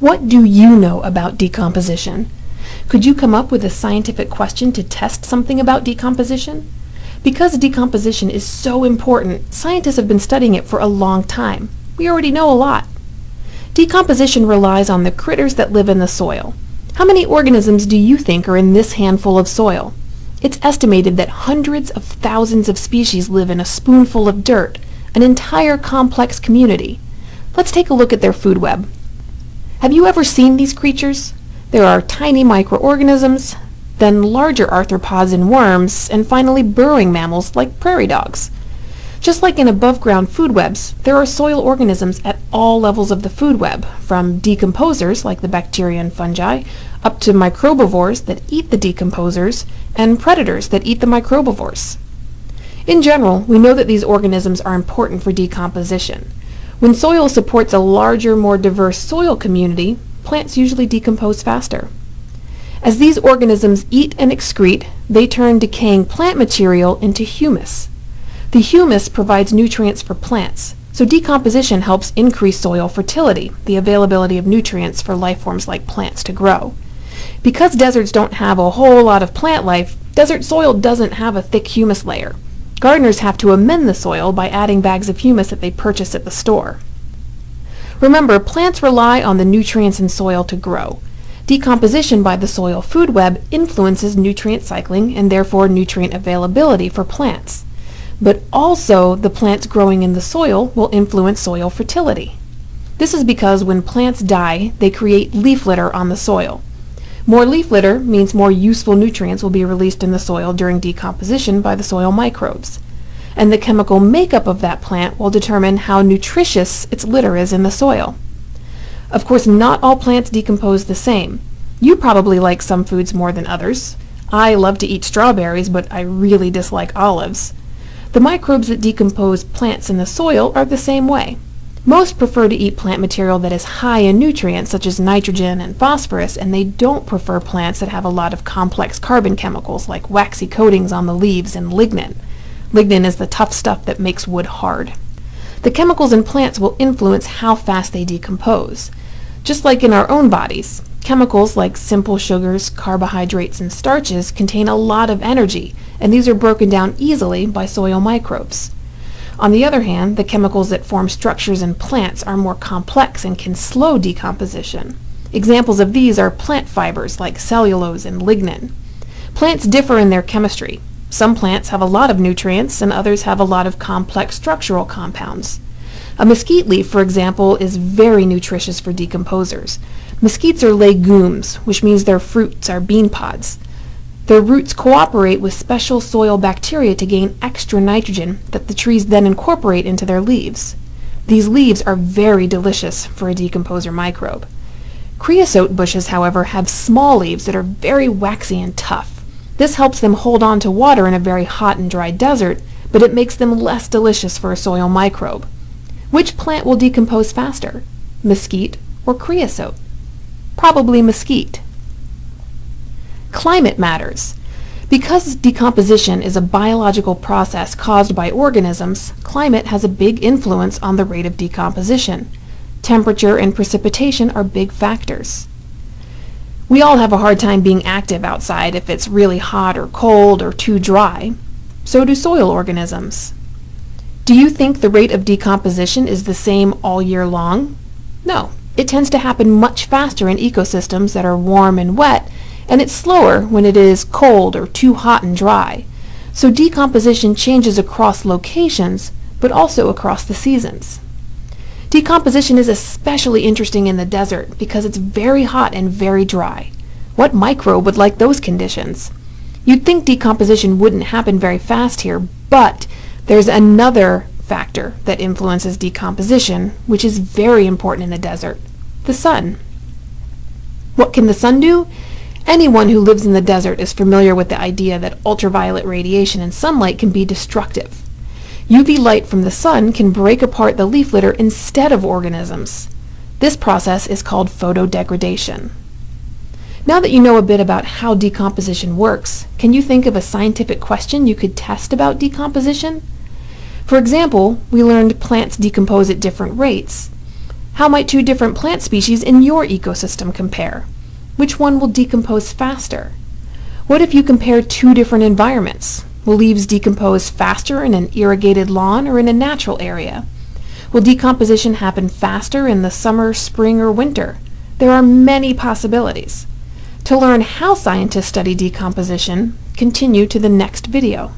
What do you know about decomposition? Could you come up with a scientific question to test something about decomposition? Because decomposition is so important, scientists have been studying it for a long time. We already know a lot. Decomposition relies on the critters that live in the soil. How many organisms do you think are in this handful of soil? It's estimated that hundreds of thousands of species live in a spoonful of dirt, an entire complex community. Let's take a look at their food web. Have you ever seen these creatures? There are tiny microorganisms, then larger arthropods and worms, and finally burrowing mammals like prairie dogs. Just like in above-ground food webs, there are soil organisms at all levels of the food web, from decomposers like the bacteria and fungi, up to microbivores that eat the decomposers, and predators that eat the microbivores. In general, we know that these organisms are important for decomposition. When soil supports a larger, more diverse soil community, plants usually decompose faster. As these organisms eat and excrete, they turn decaying plant material into humus. The humus provides nutrients for plants, so decomposition helps increase soil fertility, the availability of nutrients for life forms like plants to grow. Because deserts don't have a whole lot of plant life, desert soil doesn't have a thick humus layer. Gardeners have to amend the soil by adding bags of humus that they purchase at the store. Remember, plants rely on the nutrients in soil to grow. Decomposition by the soil food web influences nutrient cycling and therefore nutrient availability for plants. But also, the plants growing in the soil will influence soil fertility. This is because when plants die, they create leaf litter on the soil. More leaf litter means more useful nutrients will be released in the soil during decomposition by the soil microbes. And the chemical makeup of that plant will determine how nutritious its litter is in the soil. Of course, not all plants decompose the same. You probably like some foods more than others. I love to eat strawberries, but I really dislike olives. The microbes that decompose plants in the soil are the same way. Most prefer to eat plant material that is high in nutrients such as nitrogen and phosphorus, and they don't prefer plants that have a lot of complex carbon chemicals like waxy coatings on the leaves and lignin. Lignin is the tough stuff that makes wood hard. The chemicals in plants will influence how fast they decompose. Just like in our own bodies, chemicals like simple sugars, carbohydrates, and starches contain a lot of energy, and these are broken down easily by soil microbes. On the other hand, the chemicals that form structures in plants are more complex and can slow decomposition. Examples of these are plant fibers like cellulose and lignin. Plants differ in their chemistry. Some plants have a lot of nutrients and others have a lot of complex structural compounds. A mesquite leaf, for example, is very nutritious for decomposers. Mesquites are legumes, which means their fruits are bean pods. Their roots cooperate with special soil bacteria to gain extra nitrogen that the trees then incorporate into their leaves. These leaves are very delicious for a decomposer microbe. Creosote bushes, however, have small leaves that are very waxy and tough. This helps them hold on to water in a very hot and dry desert, but it makes them less delicious for a soil microbe. Which plant will decompose faster, mesquite or creosote? Probably mesquite. Climate matters. Because decomposition is a biological process caused by organisms, climate has a big influence on the rate of decomposition. Temperature and precipitation are big factors. We all have a hard time being active outside if it's really hot or cold or too dry. So do soil organisms. Do you think the rate of decomposition is the same all year long? No. It tends to happen much faster in ecosystems that are warm and wet, and it's slower when it is cold or too hot and dry. So decomposition changes across locations, but also across the seasons. Decomposition is especially interesting in the desert because it's very hot and very dry. What microbe would like those conditions? You'd think decomposition wouldn't happen very fast here, but there's another factor that influences decomposition, which is very important in the desert: the sun. What can the sun do? Anyone who lives in the desert is familiar with the idea that ultraviolet radiation and sunlight can be destructive. UV light from the sun can break apart the leaf litter instead of organisms. This process is called photodegradation. Now that you know a bit about how decomposition works, can you think of a scientific question you could test about decomposition? For example, we learned plants decompose at different rates. How might two different plant species in your ecosystem compare? Which one will decompose faster? What if you compare two different environments? Will leaves decompose faster in an irrigated lawn or in a natural area? Will decomposition happen faster in the summer, spring, or winter? There are many possibilities. To learn how scientists study decomposition, continue to the next video.